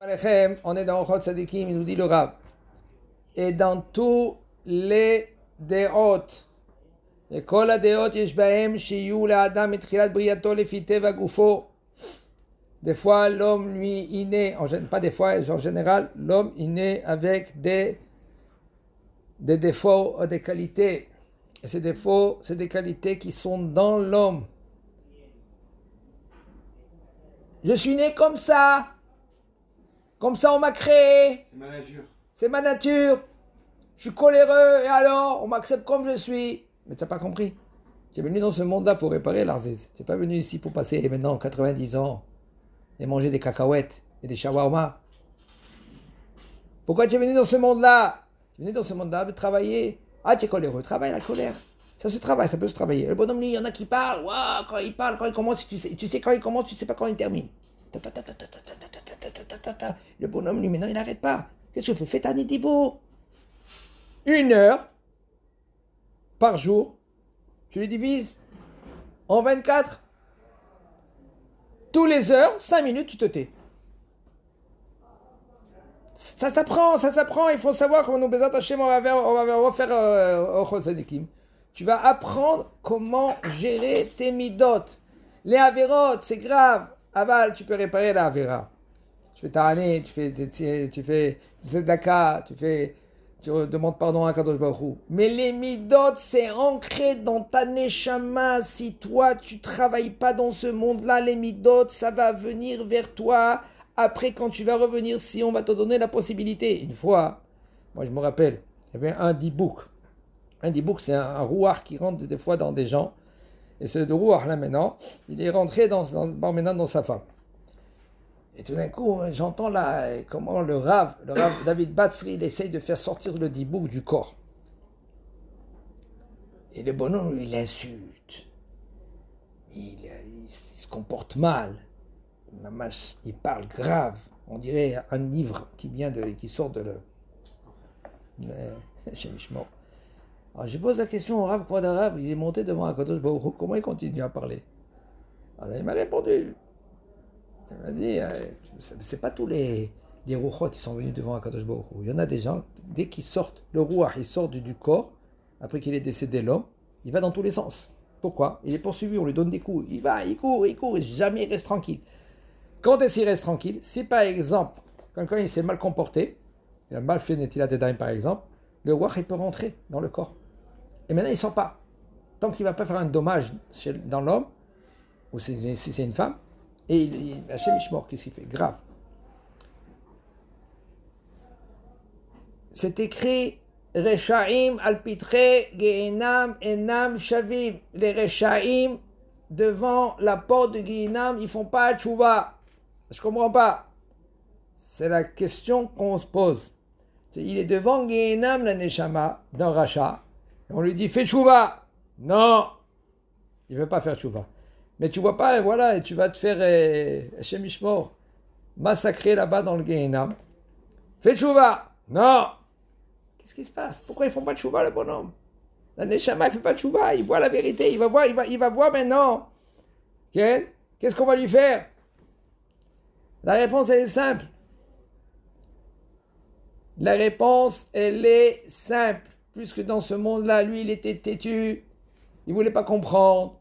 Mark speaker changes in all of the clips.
Speaker 1: Alechem, on est dans Ochot Sadikim, il nous dit le Rav. Et dans tous les déot, et kol הדעות יש בהם שיהיו לאדם מתחילת בריאתו לפי טבע גופו. Des fois, l'homme, lui, il naît, pas des fois, en général, l'homme, il naît avec des défauts ou des qualités. Et ces défauts, c'est des qualités qui sont dans l'homme. Je suis né comme ça on m'a créé.
Speaker 2: C'est ma nature.
Speaker 1: C'est ma nature. Je suis coléreux, et alors, on m'accepte comme je suis. Mais tu n'as pas compris. Tu es venu dans ce monde-là pour réparer l'Arziz. Tu n'es pas venu ici pour passer maintenant 90 ans et manger des cacahuètes et des shawarma. Pourquoi tu es venu dans ce monde-là? Tu es venu dans ce monde-là pour travailler. Ah, tu es coléreux, travaille la colère. Ça se travaille, ça peut se travailler. Le bonhomme, lui, il y en a qui parlent. Waouh, quand il parle, quand il commence, tu sais quand il commence, tu sais pas quand il termine. Le bonhomme, lui, maintenant, il n'arrête pas. Qu'est-ce que tu fais? Fais ta nidibour. 1 heure par jour. Tu les divises en 24. Tous les heures, 5 minutes, tu te tais. Ça s'apprend. Il faut savoir comment nous Bezat Hashem, on va refaire Ochot Sadikim. Tu vas apprendre comment gérer tes midot. Les avérotes, c'est grave. Aval, tu peux réparer la avéra. Tu fais ta année, tu fais tzedaka, tu demandes pardon à Kadosh Baruch Hu. Mais les midot, c'est ancré dans ta neshama. Si toi, tu travailles pas dans ce monde-là, les midot, ça va venir vers toi. Après, quand tu vas revenir, si on va te donner la possibilité. Une fois, moi je me rappelle, il y avait un dibouk. Un dibouk, c'est un rouar qui rentre des fois dans des gens. Et ce rouar là maintenant, il est rentré dans sa femme. Et tout d'un coup, j'entends là comment le Rav David Batsri, il essaye de faire sortir le dibouk du corps. Et le bonhomme, il insulte. Il se comporte mal. Il parle grave. On dirait un livre qui sort de chez Mishmor. Alors je pose la question au Rav Kouad, il est monté devant Akadosh Baruch Hu, comment il continue à parler? Alors il m'a répondu. Il m'a dit, c'est pas tous les rouchot qui sont venus devant Akadosh Baruch Hu. Il y en a des gens, dès qu'ils sortent, le rouach, il sort du corps, après qu'il est décédé l'homme, il va dans tous les sens. Pourquoi? Il est poursuivi, on lui donne des coups, il va, il court, jamais il reste tranquille. Quand est-ce qu'il reste tranquille? Si par exemple, quand il s'est mal comporté, il a mal fait Netilat Yadayim par exemple, le rouach il peut rentrer dans le corps. Et maintenant, il ne sort pas. Tant qu'il ne va pas faire un dommage dans l'homme, ou si c'est une femme, et Hachem Ishmor, qu'est-ce qu'il fait? Grave. C'est écrit Rechaim alpitre Gehenam enam shavim. Les Rechaim, devant la porte de Gehenam, ils ne font pas tchouva. Je ne comprends pas. C'est la question qu'on se pose. Il est devant Gehenam, la Neshama, d'un rachat. On lui dit, fais tchouva. Non, il ne veut pas faire tchouva. Mais tu vois pas, voilà, et tu vas te faire, Hachem Ishmor, massacrer là-bas dans le Gehenam. Fais tchouva. Non. Qu'est-ce qui se passe? Pourquoi ils font pas tchouva, le bonhomme? La Neshama, il fait pas tchouva, il voit la vérité, il va voir maintenant. Okay? Qu'est-ce qu'on va lui faire? La réponse, elle est simple. La réponse, elle est simple. Puisque dans ce monde-là, lui, il était têtu. Il ne voulait pas comprendre.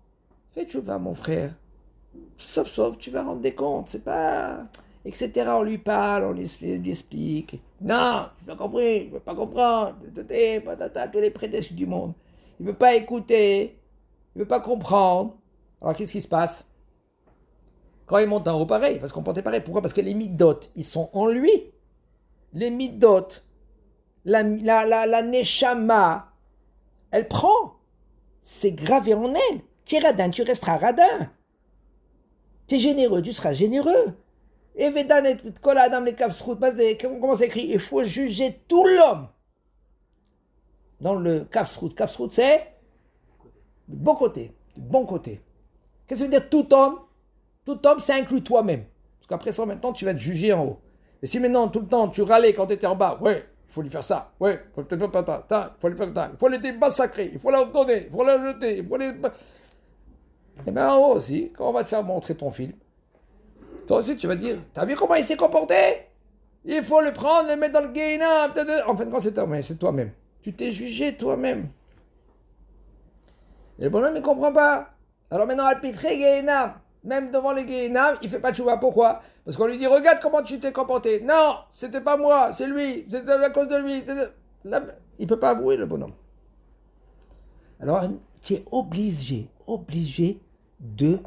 Speaker 1: Fais tchouva, mon frère. Sauf, tu vas rendre des comptes. C'est pas... Etc. On lui parle, on lui explique. Non, tu n'as compris. Il ne veut pas comprendre. Tous les prétextes du monde. Il ne veut pas écouter. Il ne veut pas comprendre. Alors, qu'est-ce qui se passe? Quand il monte en haut, pareil. Il va se comporter pareil. Pourquoi? Parce que les midot, ils sont en lui. Les midot, la neshama, elle prend. C'est gravé en elle. Tu es radin, tu resteras radin. Tu es généreux, tu seras généreux. Et Vedan et Kol Adam les Kafsrout, comment c'est écrit? Il faut juger tout l'homme. Dans le Kafsrout. Kafsrout, c'est du bon côté. Du bon côté. Qu'est-ce que ça veut dire tout homme? Tout homme, ça inclut toi-même. Parce qu'après ça, maintenant, tu vas te juger en haut. Et si maintenant, tout le temps, tu râlais quand tu étais en bas, ouais, il faut lui faire ça, ouais, il faut lui faire ça, il faut les massacrer, il faut leur donner, il faut leur jeter, il faut les... Et bien en haut aussi, quand on va te faire montrer ton film, toi aussi tu vas dire, t'as vu comment il s'est comporté? Il faut le prendre, le mettre dans le Gehinam. En fin de compte, c'est toi-même. Tu t'es jugé toi-même. Et le bonhomme, il ne comprend pas. Alors maintenant, Alpitre Gehinam, même devant les Gehinam, il ne fait pas de chouva. Pourquoi? Parce qu'on lui dit, regarde comment tu t'es comporté. Non, c'était pas moi, c'est lui. C'était à cause de lui. Là, il ne peut pas avouer, le bonhomme. Alors, tu es obligé de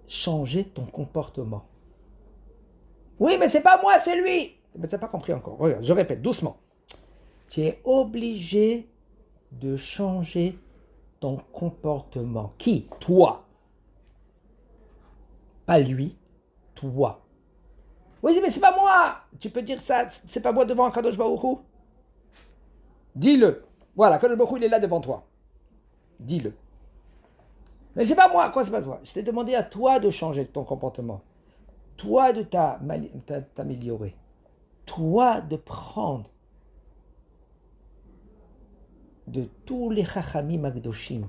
Speaker 1: changer ton comportement. Oui, mais c'est pas moi, c'est lui. Mais tu n'as pas compris encore. Regarde, je répète doucement. Tu es obligé de changer ton comportement. Qui? Toi. Pas lui, toi. Oui, mais c'est pas moi. Tu peux dire ça, c'est pas moi devant Kadosh Baruch Hu. Dis-le. Voilà, Kadosh Baruch Hu, il est là devant toi. Dis-le. Mais c'est pas moi, quoi, c'est pas toi. Je t'ai demandé à toi de changer ton comportement. Toi de t'améliorer. Toi de prendre de tous les Chachamim Magdoshim,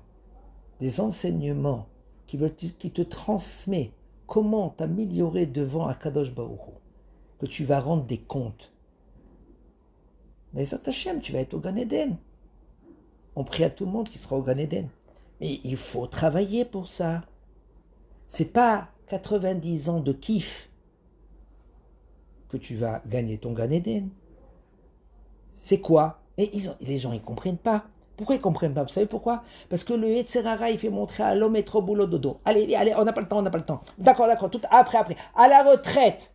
Speaker 1: des enseignements qui te transmettent comment t'améliorer devant Akadosh Baruch Hu, que tu vas rendre des comptes. Mais ça Hashem, tu vas être au Gan Eden. On prie à tout le monde qui sera au Gan Eden. Mais il faut travailler pour ça. C'est pas 90 ans de kiff que tu vas gagner ton Gan Eden. C'est quoi? Et les gens, ils comprennent pas. Pourquoi ils comprennent pas? Vous savez pourquoi? Parce que le Yetzirara, il fait montrer à l'homme être au boulot dodo. Allez, on n'a pas le temps. D'accord, tout après. À la retraite,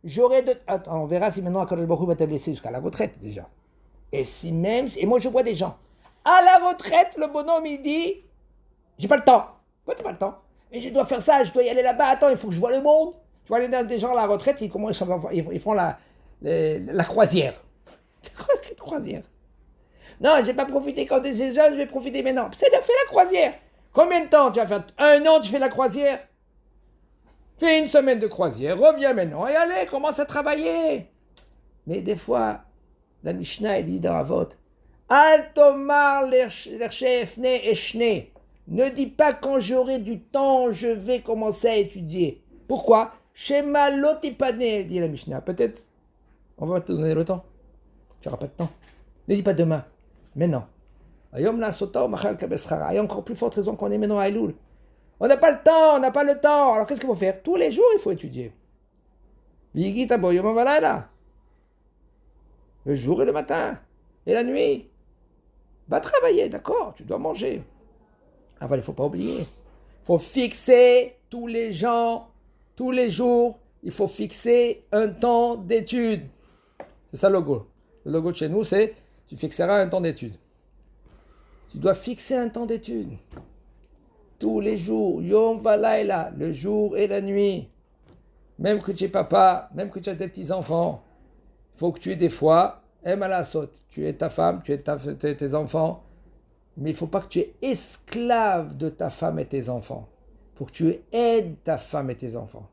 Speaker 1: j'aurai de... Attends, on verra si maintenant Akadosh Baruch Hu va te blesser jusqu'à la retraite déjà. Et moi je vois des gens. À la retraite, le bonhomme il dit, j'ai pas le temps. Pourquoi t'as pas le temps? Mais je dois faire ça, je dois y aller là-bas. Attends, il faut que je vois le monde. Tu vois des gens à la retraite, ils font la croisière. C'est quoi cette croisière? Non, j'ai pas profité quand j'étais jeune, je vais profiter maintenant. C'est de faire la croisière. Combien de temps tu vas faire? 1 an, tu fais la croisière? Fais 1 semaine de croisière, reviens maintenant et allez, commence à travailler. Mais des fois, la Mishnah, elle dit dans Avot, Al tomar l'erchefne eshne. Ne dis pas quand j'aurai du temps, je vais commencer à étudier. Pourquoi? Shema lotipane, dit la Mishnah. Peut-être, on va te donner le temps. Tu n'auras pas de temps. Ne dis pas demain, maintenant. Il y a encore plus forte raison qu'on est maintenant à Elul. On n'a pas le temps. Alors qu'est-ce qu'il faut faire? Tous les jours, il faut étudier. Le jour et le matin. Et la nuit. Va travailler, d'accord, tu dois manger. Enfin, il ne faut pas oublier. Il faut fixer tous les jours, il faut fixer un temps d'étude. C'est ça le logo. Le logo de chez nous, c'est tu fixeras un temps d'étude. Tu dois fixer un temps d'étude. Tous les jours, Yom Valaila, le jour et la nuit. Même que tu es papa, même que tu as des petits-enfants, il faut que tu aies des fois, tu es ta femme, tu es tes enfants, mais il ne faut pas que tu es esclave de ta femme et tes enfants. Il faut que tu aides ta femme et tes enfants.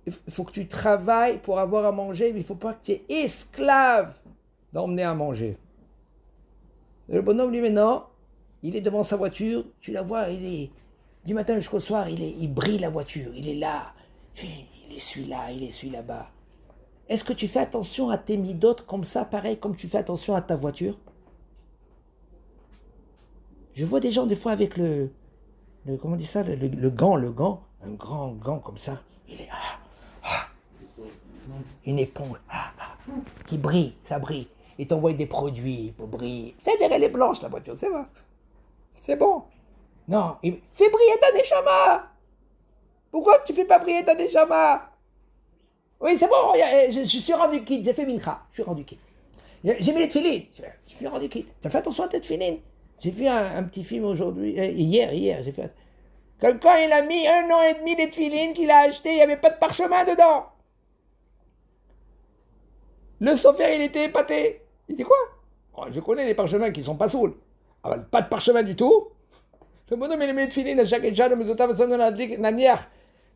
Speaker 1: Il faut que tu travailles pour avoir à manger, mais il ne faut pas que tu es esclave d'emmener à manger. Et le bonhomme, lui, maintenant, il est devant sa voiture, tu la vois, il est du matin jusqu'au soir, il brille la voiture, il est là, il essuie là, il essuie là-bas. Est-ce que tu fais attention à tes midotes comme ça, pareil comme tu fais attention à ta voiture? Je vois des gens des fois avec comment on dit ça, le gant, un grand gant comme ça, il est une éponge, qui brille, ça brille. Il t'envoie des produits pour briller. C'est derrière les blanches la voiture, c'est vrai. C'est bon. Non, fais briller ta neshama. Pourquoi tu fais pas briller ta neshama? Oui, c'est bon, je suis rendu quitte, j'ai fait mincha, je suis rendu quitte. J'ai mis les tefilines, je suis rendu quitte. T'as fait attention à tes tefilines. J'ai vu un petit film aujourd'hui, hier, j'ai fait... Quelqu'un, il a mis 1 an et demi les tefilines qu'il a acheté, il n'y avait pas de parchemin dedans. Le sofer, il était épaté. Il dit quoi? Oh, je connais les parchemins qui sont pas saouls. Ah, bah, pas de parchemin du tout. Le bonhomme, il a mis les tefilines à chaque échelle, mais la nière.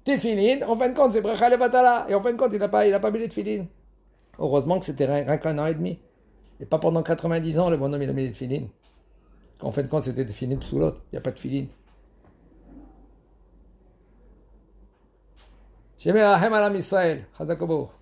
Speaker 1: Tefilin, en fin de compte, c'est Bracha Levatala. Et en fin de compte, il n'a pas mis les tefilin. Heureusement que c'était rien qu'un an et demi. Et pas pendant 90 ans, le bonhomme, il a mis les tefilin. En fin de compte, c'était tefilin psoulot. Il n'y a pas de tefilin. Shemerahem Alam Israël. Chazak Obo.